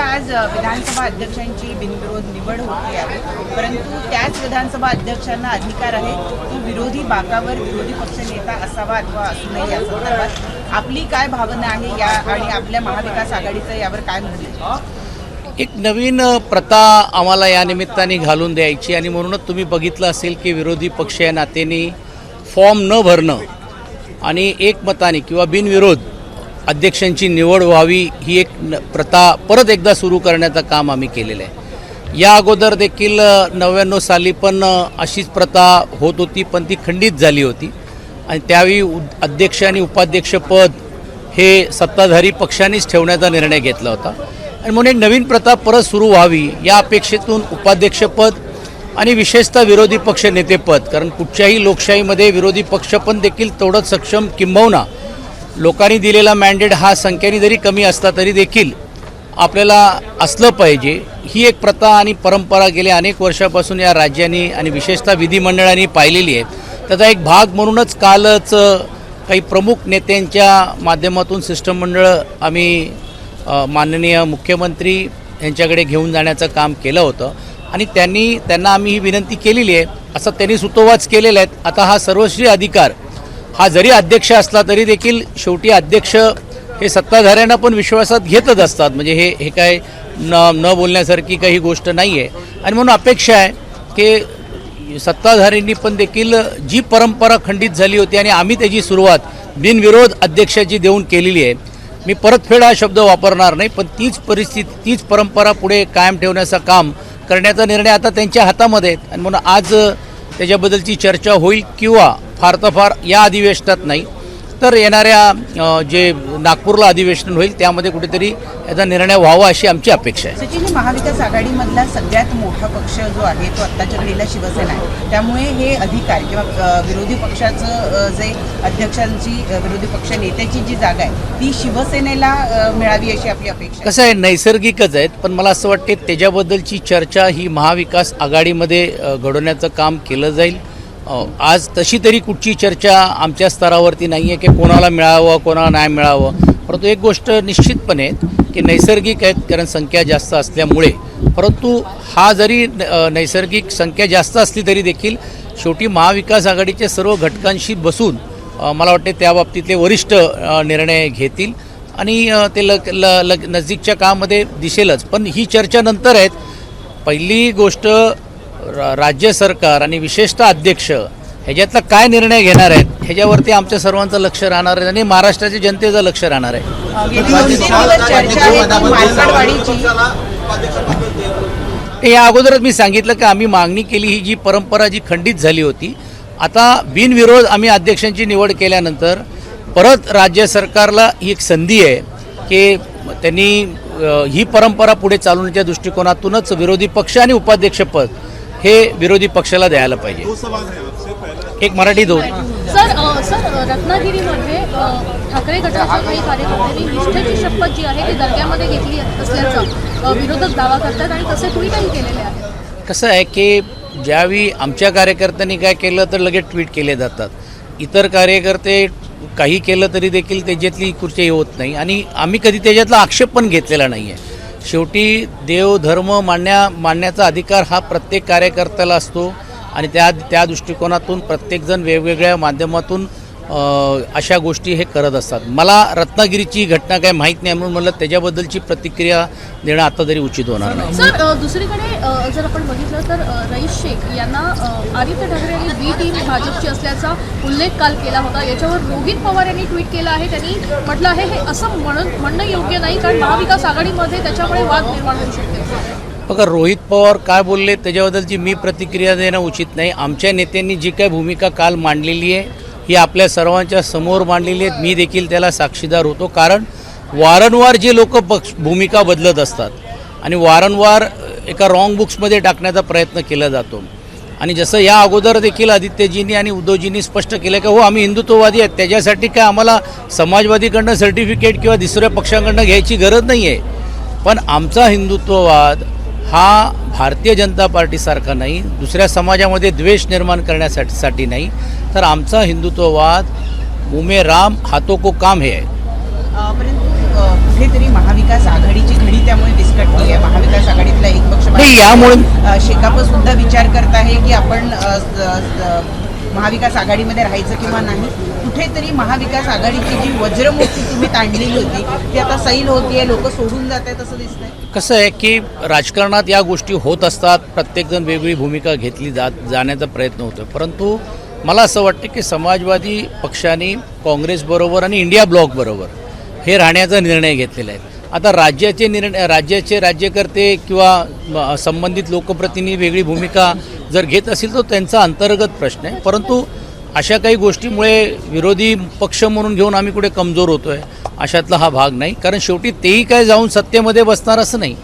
आज विधानसभा अध्यक्षांची बिनविरोध निवड होती आहे, परंतु त्याच विधानसभा अध्यक्षांना अधिकार आहे तो विरोधी बाकावर विरोधी पक्षनेता असावा अथवा असू नये या संदर्भात आपली काय भावना आहे या आणि आपल्या महाविकास आघाडीचं यावर काय म्हणणं आहे? एक नवीन प्रथा आम्हाला या निमित्ताने घालून द्यायची आणि म्हणूनच तुम्ही बघितलं असेल की विरोधी पक्ष या नात्याने फॉर्म न भरणं आणि एकमताने किंवा बिनविरोध अध्यक्षांची निवड व्हावी ही एक प्रथा परत एकदा सुरू करण्याचं काम आम्ही केलेलं आहे। या अगोदर देखील 99 साली पण अशीच प्रथा होत होती, पण ती खंडित झाली होती आणि त्यावेळी अध्यक्ष आणि उपाध्यक्षपद हे सत्ताधारी पक्षानेच ठेवण्याचा निर्णय घेतला होता आणि म्हणून एक नवीन प्रथा परत सुरू व्हावी या अपेक्षेतून उपाध्यक्षपद आणि विशेषतः विरोधी पक्ष नेतेपद, कारण कुठच्याही लोकशाहीमध्ये विरोधी पक्ष पण देखील तेवढंच सक्षम किंबहुना लोकांनी दिलेला मॅन्डेट हा संख्येने जरी कमी असला तरी देखील आपल्याला असलं पाहिजे, ही एक प्रथा आणि परंपरा गेल्या अनेक वर्षापासून या राज्याने आणि विशेषतः विधिमंडळाने पाहिलेली आहे। त्याचा एक भाग म्हणूनच कालच काही प्रमुख नेत्यांच्या माध्यमातून शिष्टमंडळ आम्ही माननीय मुख्यमंत्री यांच्याकडे घेऊन जाण्याचं काम केलं होतं आणि त्यांना आम्ही ही विनंती केलेली आहे, असं त्यांनी सुतोवाच केलेला आहे। आता हा सर्वस्वी अधिकार हा जरी अध्यक्ष असला तरी देखील शेवटी अध्यक्ष हे सत्ताधाऱ्यांना पण विश्वासात घेतच असतात, म्हणजे हे काय न बोलण्यासारखी काही गोष्ट नाही आहे आणि म्हणून अपेक्षा आहे की सत्ताधाऱ्यांनी पण देखील जी परंपरा खंडित झाली होती आणि आम्ही त्याची सुरुवात बिनविरोध अध्यक्षाची देऊन केलेली आहे, मी परतफेड हा शब्द वापरणार नाही, पण तीच परिस्थिती तीच परंपरा पुढे कायम ठेवण्याचं काम करण्याचा निर्णय आता त्यांच्या हातामध्ये आहे आणि म्हणून आज त्याच्याबद्दलची चर्चा होईल किंवा फार तर फार या अधिवेशनात नाही तर येणाऱ्या जे नागपूरला अधिवेशन होईल त्यामध्ये कुठेतरी याचा निर्णय व्हावा अशी आमची अपेक्षा आहे। सचिन, महाविकास आघाडीमधला सगळ्यात मोठा पक्ष जो आहे तो आत्ताच्या घडीला शिवसेना आहे, त्यामुळे हे अधिकार किंवा विरोधी पक्षाचं जे अध्यक्षांची विरोधी पक्ष नेत्याची जी जागा आहे ती शिवसेनेला मिळावी अशी आपली अपेक्षा। कसं आहे, नैसर्गिकच आहेत, पण मला असं वाटते त्याच्याबद्दलची चर्चा ही महाविकास आघाडीमध्ये घडवण्याचं काम केलं जाईल। आज तशी तरी कुठची चर्चा आमच्या स्तरावरती नाही आहे की कोणाला मिळावं कोणाला नाही मिळावं, परंतु एक गोष्ट निश्चितपणे की नैसर्गिक आहेत कारण संख्या जास्त असल्यामुळे, परंतु हा जरी नैसर्गिक संख्या जास्त असली तरी देखील शेवटी महाविकास आघाडीच्या सर्व घटकांशी बसून मला वाटते त्या बाबतीतले वरिष्ठ निर्णय घेतील आणि ते नजीकच्या काळामध्ये दिसेलच, पण ही चर्चा नंतर आहेत। पहिली गोष्ट राज्य सरकार आणि विशेषतः अध्यक्ष ह्याच्यातला काय निर्णय घेणार आहेत ह्याच्यावरती आमच्या सर्वांचं लक्ष राहणार आहे आणि महाराष्ट्राच्या जनतेचं लक्ष राहणार आहे। या अगोदरच मी सांगितलं की आम्ही मागणी केली, ही जी परंपरा जी खंडित झाली होती, आता बिनविरोध आम्ही अध्यक्षांची निवड केल्यानंतर परत राज्य सरकारला ही एक संधी आहे की त्यांनी ही परंपरा पुढे चालवण्याच्या दृष्टिकोनातूनच विरोधी पक्ष आणि उपाध्यक्षपद हे विरोधी पक्षाला द्यायला पाहिजे। एक मराठी दोन सर रत्नागिरीमध्ये ठाकरे गटाच्या काही कार्यकर्त्यांनी निष्ठेची शपथ जी आहे ती दर्ग्यामध्ये घेतली असल्याचा विरोधक दावा करतात आणि तसे ट्विटही केलेले आहे। कसं आहे की ज्यावेळी आमच्या कार्यकर्त्यांनी काय केलं तर लगेच ट्विट केले जातात, इतर कार्यकर्ते काही केलं तरी देखील त्याच्यातली कुठचीही होत नाही आणि आम्ही कधी त्याच्यातला आक्षेप पण घेतलेला नाही आहे। शेवटी देव धर्म मानण्याचा अधिकार हा प्रत्येक कार्यकर्त्याला असतो आणि त्या दृष्टिकोनातून प्रत्येकजण वेगवेगळ्या माध्यमातून अशा गोष्टी हे करत असतात। मला रत्नागिरीची घटना काय माहीत नाही म्हणून मला त्याच्याबद्दलची प्रतिक्रिया देणं आता तरी उचित होणार नाही। सर दुसरीकडे जर आपण बघितलं तर रईस शेख यांना आदित्य ठाकरे यांनी बी टीम भाजपची असल्याचा उल्लेख काल केला होता, याच्यावर रोहित पवार यांनी ट्विट केलं आहे। त्यांनी म्हटलं आहे हे असं म्हणणं योग्य नाही कारण महाविकास आघाडीमध्ये त्याच्यामुळे वाद निर्माण होऊ शकते। बघा, रोहित पवार काय बोलले त्याच्याबद्दलची मी प्रतिक्रिया देणं उचित नाही। आमच्या नेत्यांनी जी काय भूमिका काल मांडलेली आहे ही आपल्या सर्वांच्या समोर मांडलेली आहे, मी देखील त्याला साक्षीदार होतो, कारण वारंवार जे लोक भूमिका बदलत असतात आणि वारंवार एका रॉंग बुक्समध्ये टाकण्याचा प्रयत्न केला जातो आणि जसं या अगोदर देखील आदित्यजींनी आणि उद्धवजींनी स्पष्ट केलं की हो आम्ही हिंदुत्ववादी आहेत, त्याच्यासाठी काय आम्हाला समाजवादीकडनं सर्टिफिकेट किंवा दुसऱ्या पक्षांकडनं घ्यायची गरज नाही आहे, पण आमचा हिंदुत्ववाद हा भारतीय जनता पार्टीसारखा नाही, दुसऱ्या समाजामध्ये द्वेष निर्माण करण्यासाठी नाही, तर आमचा हिंदुत्ववाद मुमे राम हाथों को काम हे आहे। परंतु कुठेतरी महाविकास आघाडीची घडी त्यामुळे विस्कटते आणि यामुळे शेकाप सुद्धा विचार करत आहे की आपण महाविकास आघाडीमध्ये राहायचं किंवा नाही. कुठेतरी महाविकास आघाडीची जी वज्रमुक्ती तुम्ही ताणलेली होती ती आता सैल होतीये, लोक सोडून जात आहेत असं दिसतंय. कसं आहे की राजकारणात या गोष्टी होत असतात, प्रत्येकजण वेगळी भूमिका घेतली जाण्याचा प्रयत्न होतो. परंतु मला असं वाटतं की समाजवादी पक्षाने काँग्रेसबरोबर आणि इंडिया ब्लॉकबरोबर हे राहण्याचा निर्णय घेतलेला आहे. आता राज्याचे राज्यकर्ते किंवा संबंधित लोकप्रतिनिधी वेगळी भूमिका जर घेत असतील तर त्यांचा अंतर्गत प्रश्न आहे. परंतु अशा काही गोष्टीमुळे विरोधी पक्ष म्हणून घेऊन आम्ही कुठे कमजोर होतोय अशातला हा भाग नाही. कारण शेवटी तेही काय जाऊन सत्तेमध्ये बसणार असं नाही.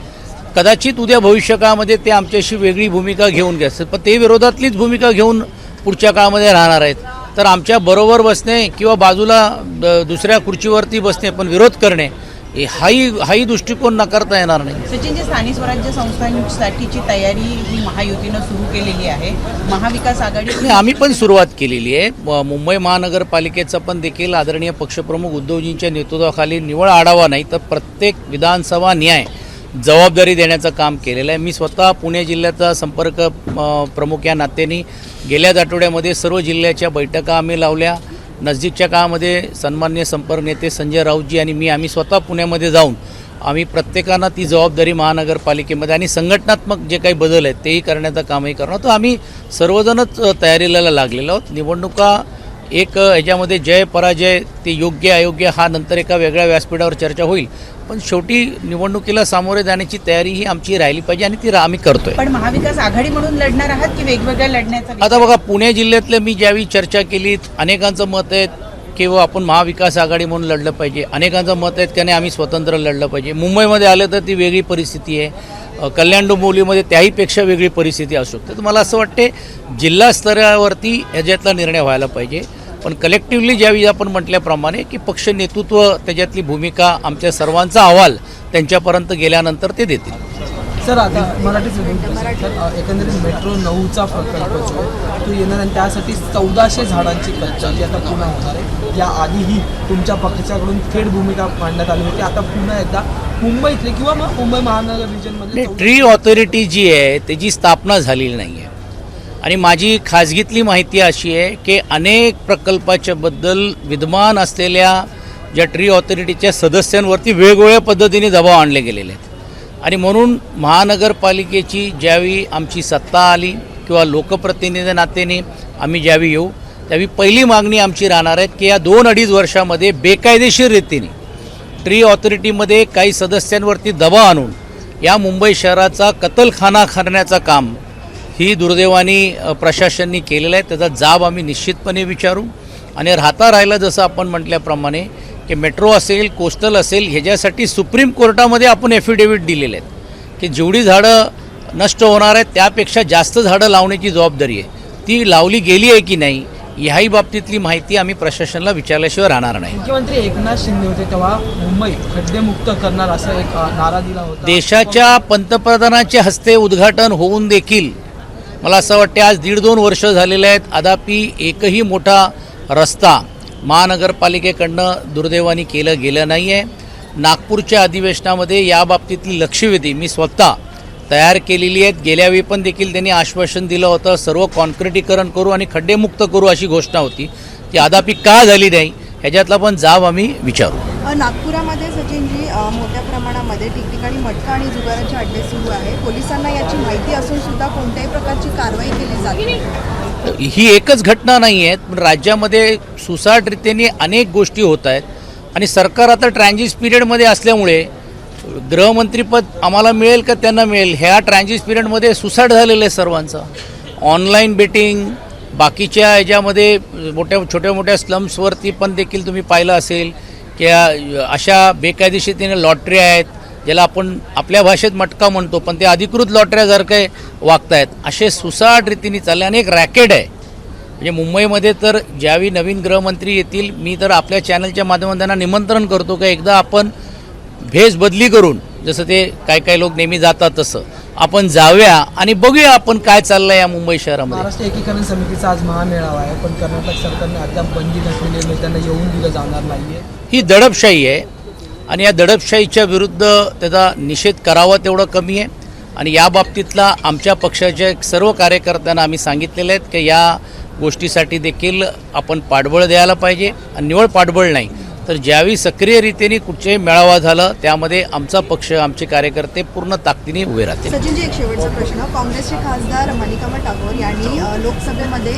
कदाचित उद्या भविष्यकाळामध्ये ते आमच्याशी वेगळी भूमिका घेऊन घ्यायचं, पण ते विरोधातलीच भूमिका घेऊन पुढच्या काळामध्ये राहणार आहेत. तर आमच्या बरोबर बसणे किंवा बाजूला दुसऱ्या खुर्चीवरती बसणे पण विरोध करणे हाही दृष्टिकोन नाकारता येणार नाही. सचिनजी, स्थानिक स्वराज्य संस्थांसाठीची तयारी ही महायुतीनं सुरू केलेली आहे. महाविकास आघाडी आम्ही पण सुरुवात केलेली आहे. मुंबई महानगरपालिकेचा पण देखील आदरणीय पक्षप्रमुख उद्धवजींच्या नेतृत्वाखाली निवड आढावा नाही तर प्रत्येक विधानसभा न्याय जबाबदारी देण्याचं काम केलेलं आहे. मी स्वतः पुणे जिल्ह्याचा संपर्क प्रमुख या नात्याने गेल्याच आठवड्यामध्ये सर्व जिल्ह्याच्या बैठका आम्ही लावल्या. नजदीकच्या काळामध्ये सन्माननीय संपर्क नेते संजय राऊतजी आणि आम्ही स्वतः पुण्यामध्ये जाऊन आम्ही प्रत्येकानं ती जबाबदारी महानगरपालिकेमध्ये आणि संघटनात्मक जे काही बदल आहेत तेही करण्याचं कामही करणार. तर आम्ही सर्वजणच तयारीला लागलेलो आहोत. निवडणुका एक ह्याच्यामध्ये जय पराजय ते योग्य अयोग्य हा नंतर एका वेगळ्या व्यासपीठावर चर्चा होईल, पण शेवटी निवडणुकीला सामोरे जाण्याची तयारी ही आमची राहिली पाहिजे आणि ती आम्ही करतोय. पण महाविकास आघाडी म्हणून लढणार आहात की वेगवेगळ्या लढण्याचा? आता बघा, पुणे जिल्ह्यातलं मी ज्यावेळी चर्चा केली अनेकांचं मत आहे किंवा आपण महाविकास आघाडी म्हणून लढलं पाहिजे, अनेकांचं मत आहे की नाही आम्ही स्वतंत्र लढलं पाहिजे. मुंबईमध्ये आलं तर ती वेगळी परिस्थिती आहे, कल्याण डोंबिवलीमध्ये त्याहीपेक्षा वेगळी परिस्थिती असू शकते. तर मला असं वाटते जिल्हा स्तरावरती ह्याच्यातला निर्णय व्हायला पाहिजे. पण कलेक्टिव्हली ज्यावेळी आपण म्हटल्याप्रमाणे की पक्ष नेतृत्व त्याच्यातली भूमिका आमच्या सर्वांचा अहवाल त्यांच्यापर्यंत गेल्यानंतर ते देतील. सर, आता मराठीत एकंदरीत मेट्रो 9चा प्रकल्प जो आहे तो येणार आणि त्यासाठी 1400 झाडांची कच्चा जी आता पुन्हा होणार आहे. याआधीही तुमच्या पक्षाकडून थेट भूमिका मांडण्यात आली होती. आता पुन्हा एकदा मुंबईतले किंवा मग मुंबई महानगर रिजनमध्ये ट्री ऑथॉरिटी जी आहे त्याची स्थापना झालेली नाही आहे आणि माझी खाजगीतली माहिती अशी आहे की अनेक प्रकल्पाच्या बद्दल विद्यमान असलेल्या ज्या ट्री ऑथॉरिटीच्या सदस्यांवरती वेगवेगळ्या पद्धतीने दबाव आणले गेलेले आहेत. आणि म्हणून महानगरपालिकेची ज्यावेळी आमची सत्ता आली किंवा लोकप्रतिनिधी नात्याने आम्ही ज्यावेळी येऊ त्यावेळी पहिली मागणी आमची राहणार आहे की या 2-2.5 वर्षामध्ये बेकायदेशीर रीतीने ट्री ऑथॉरिटीमध्ये काही सदस्यांवरती दबाव आणून या मुंबई शहराचा कतलखाना करण्याचं काम ही दुर्दैवाने प्रशासनाने केलेलं आहे. त्याचा जाब आम्ही निश्चितपणे विचारू. आणि राहिला जसं आपण म्हटल्याप्रमाणे की मेट्रो असेल, कोस्टल असेल, ह्याच्यासाठी सुप्रीम कोर्टामध्ये आपण ॲफिडेव्हिट दिलेले आहेत की जेवढी झाडं नष्ट होणार आहेत त्यापेक्षा जास्त झाडं लावण्याची जबाबदारी आहे, ती लावली गेली आहे की नाही ह्याही बाबतीतली माहिती आम्ही प्रशासनाला विचारल्याशिवाय राहणार नाही. मुख्यमंत्री एकनाथ शिंदे होते तेव्हा मुंबई खड्डेमुक्त करणार असा एक नारा दिला होता. देशाच्या पंतप्रधानांच्या हस्ते उद्घाटन होऊन देखील मला असं वाटते आज 1.5-2 वर्ष झालेले आहेत, अद्यापी एकही मोठा रस्ता महानगरपालिकेकडनं दुर्दैवाने केलं गेलं नाही आहे. नागपूरच्या अधिवेशनामध्ये या बाबतीतली लक्षवेधी मी स्वतः तयार केलेली आहेत. गेल्यावेळी पण देखील त्यांनी आश्वासन दिलं होतं सर्व कॉन्क्रिटीकरण करू आणि खड्डेमुक्त करू अशी घोषणा होती, ती अद्यापी का झाली नाही ह्याच्यातला पण जाब आम्ही विचारू. नागपुरामध्ये सचिनजी मोठ्या प्रमाणामध्ये ठिकठिकाणी मटका आणि जुगाराचे अड्डे सुरू आहे. पोलिसांना याची माहिती असून सुद्धा कोणत्याही प्रकारची कारवाई केली जात नाही. ही एकच घटना नाही आहे, पण राज्यामध्ये सुसाटरीतीने अनेक गोष्टी होत आहेत आणि सरकार आता ट्रान्झिट पिरियडमध्ये असल्यामुळे गृहमंत्रीपद आम्हाला मिळेल का त्यांना मिळेल ह्या ट्रान्झिट पिरियडमध्ये सुसाट झालेलं आहे सर्वांचं. ऑनलाईन बेटिंग बाकीच्या ह्याच्यामध्ये छोट्या मोठ्या स्लम्सवरती पण देखील तुम्ही पाहिलं असेल की अशा बेकायदेशीरतेने लॉटरी आहेत ज्याला आपण आपल्या भाषेत मटका म्हणतो पण ते अधिकृत लॉटऱ्यासारखे वागत आहेत. असे सुसाट रीतीने चालले अनेक रॅकेट आहे. म्हणजे मुंबईमध्ये तर ज्यावेळी नवीन गृहमंत्री येतील मी तर आपल्या चॅनलच्या माध्यमातून त्यांना निमंत्रण करतो की एकदा आपण भेस बदली करून जसं ते काही लोक नेहमी जातात तसं आपण जाऊया आणि बघूया आपण काय चाललंय या मुंबई शहरामध्ये. महाराष्ट्र एकीकरण समितीचा आज महामेळावा आहे पण कर्नाटक सरकारने अद्याप बंदी घातलेली आहे, त्यांना येऊन दिलं जाणार नाहीये. ही दडपशाही आहे आणि या दडपशाहीच्या विरुद्ध त्याचा निषेध करावा तेवढं कमी आहे. आणि या बाबतीतला आमच्या पक्षाच्या सर्व कार्यकर्त्यांना आम्ही सांगितलेले आहेत की या गोष्टीसाठी देखील आपण पाठबळ द्यायला पाहिजे आणि निवळ पाठबळ नाही तर ज्यावेळी सक्रिय रीतीने कुठचेही मेळावा झाला त्यामध्ये आमचा पक्ष आमचे कार्यकर्ते पूर्ण ताकदीने उभे राहतील. सचिनजी, एक शेवटचा प्रश्न. काँग्रेसचे खासदार मणिकांबा टागोर यांनी लोकसभेमध्ये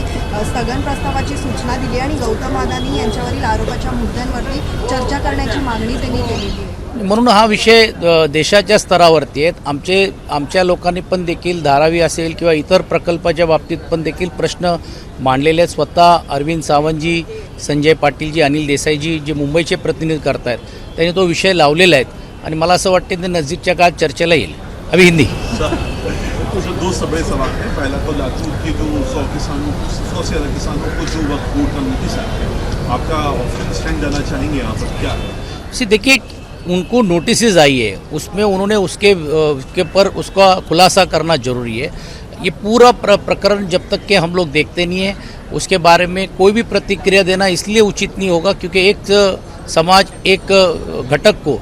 स्थगन प्रस्तावाची सूचना दिली आणि गौतम अदानी यांच्यावरील आरोपाच्या मुद्द्यांवरती चर्चा करण्याची मागणी त्यांनी केलेली आहे. म्हणून हा विषय देशाच्या स्तरावरती आहे. आमच्या लोकांनी पण देखील धारावी असेल किंवा इतर प्रकल्पाच्या बाबतीत पण देखील प्रश्न मांडलेले आहेत. स्वतः अरविंद सावंतजी, संजय पाटीलजी, अनिल देसाईजी जे मुंबईचे प्रतिनिधी करत आहेत त्यांनी तो विषय लावलेला आहे आणि मला असं वाटतं ते नजीकच्या काळात चर्चेला येईल. अभी हिंदी तो दो बड़े सवाल है. पहला तो लातूर के जो 100 से ज़्यादा किसानों को जो वक्त कोर्ट का नोटिस है, आपका स्टैंड जाना चाहेंगे यहाँ पर क्या है? देखिए उनको नोटिस आई है, उसमें उन्होंने उसके पर उसका खुलासा करना जरूरी है. ये पूरा प्रकरण जब तक के हम लोग देखते नहीं हैं उसके बारे में कोई भी प्रतिक्रिया देना इसलिए उचित नहीं होगा क्योंकि एक समाज एक घटक को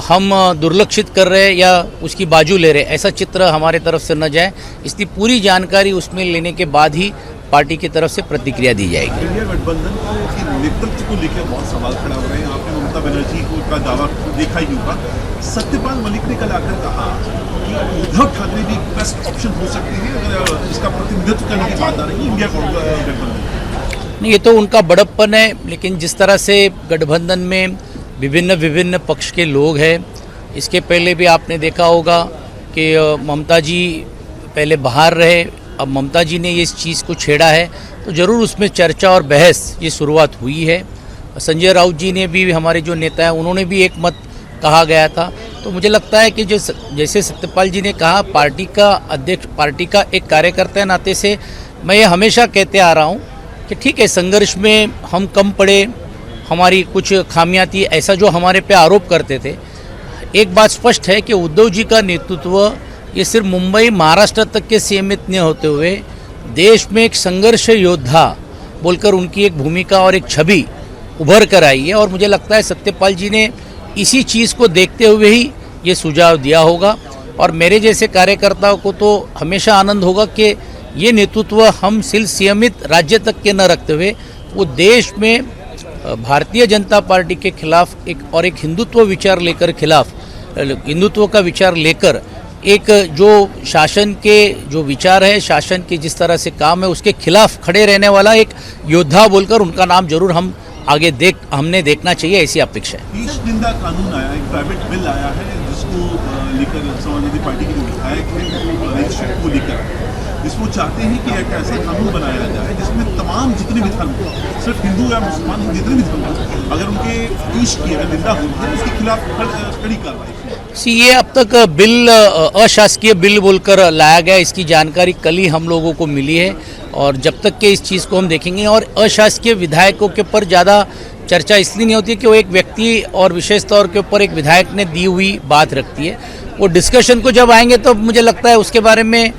हम दुर्लक्षित कर रहे हैं या उसकी बाजू ले रहे हैं ऐसा चित्र हमारे तरफ से न जाए. इसलिए पूरी जानकारी उसमें लेने के बाद ही पार्टी की तरफ से प्रतिक्रिया दी जाएगी. इंडिया गठबंधन के नेतृत्व को लेकर बहुत सवाल खड़ा हो रहे हैं. आपने ममता बनर्जी को का दावा देखा ही होगा. सत्यपाल मलिक ने कल आकर कहा कि उद्धव ठाकरे भी बेस्ट ऑप्शन हो सकते हैं अगर इसका प्रतिनिधित्व करने की बात आ रही है इंडिया गठबंधन. नहीं, ये तो उनका बड़प्पन है, लेकिन जिस तरह से गठबंधन में विभिन्न पक्ष के लोग हैं, इसके पहले भी आपने देखा होगा कि ममता जी पहले बाहर रहे, अब ममता जी ने इस चीज़ को छेड़ा है तो ज़रूर उसमें चर्चा और बहस ये शुरुआत हुई है. संजय राउत जी ने भी, हमारे जो नेता हैं, उन्होंने भी एक मत कहा गया था. तो मुझे लगता है कि जैसे सत्यपाल जी ने कहा, पार्टी का अध्यक्ष, पार्टी का एक कार्यकर्ता के नाते से मैं ये हमेशा कहते आ रहा हूँ कि ठीक है संघर्ष में हम कम पड़े, हमारी कुछ खामियां थी ऐसा जो हमारे पे आरोप करते थे. एक बात स्पष्ट है कि उद्धव जी का नेतृत्व ये सिर्फ मुंबई महाराष्ट्र तक के सीमित नहीं होते हुए देश में एक संघर्ष योद्धा बोलकर उनकी एक भूमिका और एक छवि उभर कर आई है. और मुझे लगता है सत्यपाल जी ने इसी चीज़ को देखते हुए ही ये सुझाव दिया होगा. और मेरे जैसे कार्यकर्ताओं को तो हमेशा आनंद होगा कि ये नेतृत्व हम सिर्फ सीमित राज्य तक के न रखते हुए वो देश में भारतीय जनता पार्टी के खिलाफ एक हिंदुत्व विचार लेकर हिंदुत्व का विचार लेकर एक जो शासन के जो विचार है, शासन के जिस तरह से काम है उसके खिलाफ खड़े रहने वाला एक योद्धा बोलकर उनका नाम जरूर हम आगे हमने देखना चाहिए, ऐसी अपेक्षा है. ईश निंदा कानून आया, एक प्राइवेट बिल आया है जिसको लेकर समाजवादी पार्टी के जो विधायक हैं रजिस्ट्रेशन को लेकर जिसको चाहते हैं कि एक ऐसा कानून बनाया जाए जिसमें तमाम जितने भी धर्म सिर्फ हिंदू या मुसलमान जितने भी धर्म अगर उनके ईश की अगर निंदा होती है उसके खिलाफ कड़ी कार्रवाई. ये अब तक बिल अशासकीय बिल बोलकर लाया गया, इसकी जानकारी कल ही हम लोगों को मिली है. और जब तक के इस चीज़ को हम देखेंगे, और अशासकीय विधायकों के ऊपर ज़्यादा चर्चा इसलिए नहीं होती कि वो एक व्यक्ति और विशेष तौर के ऊपर एक विधायक ने दी हुई बात रखती है. वो डिस्कशन को जब आएंगे तो मुझे लगता है उसके बारे में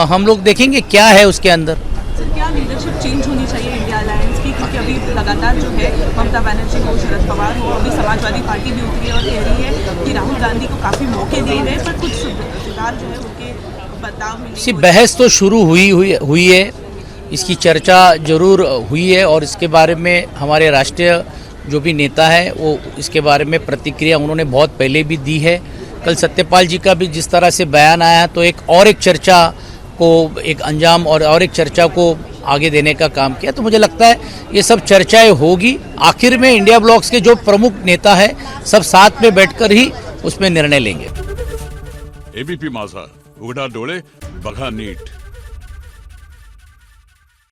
हम लोग देखेंगे क्या है उसके अंदर. सर, क्या लीडरशिप चेंज होनी चाहिए इंडिया अलायंस की, क्योंकि अभी लगातार जो है ममता बनर्जी हो, शरद पवार हो, अभी समाजवादी पार्टी भी उतरी है और कह रही है कि राहुल गांधी को काफ़ी मौके दिए गए पर कुछ सुधार जो है उनके बदलाव में. बहस तो शुरू हुई है, इसकी चर्चा जरूर हुई है और इसके बारे में हमारे राष्ट्रीय जो भी नेता है वो इसके बारे में प्रतिक्रिया उन्होंने बहुत पहले भी दी है. कल सत्यपाल जी का भी जिस तरह से बयान आया तो एक चर्चा को एक अंजाम और एक चर्चा को आगे देने का काम किया. तो मुझे लगता है ये सब चर्चाएं होगी. आखिर में इंडिया ब्लॉक्स के जो प्रमुख नेता है सब साथ में बैठकर ही उसमें निर्णय लेंगे. एबीपी माझा, उघडा डोळे बघा नीट.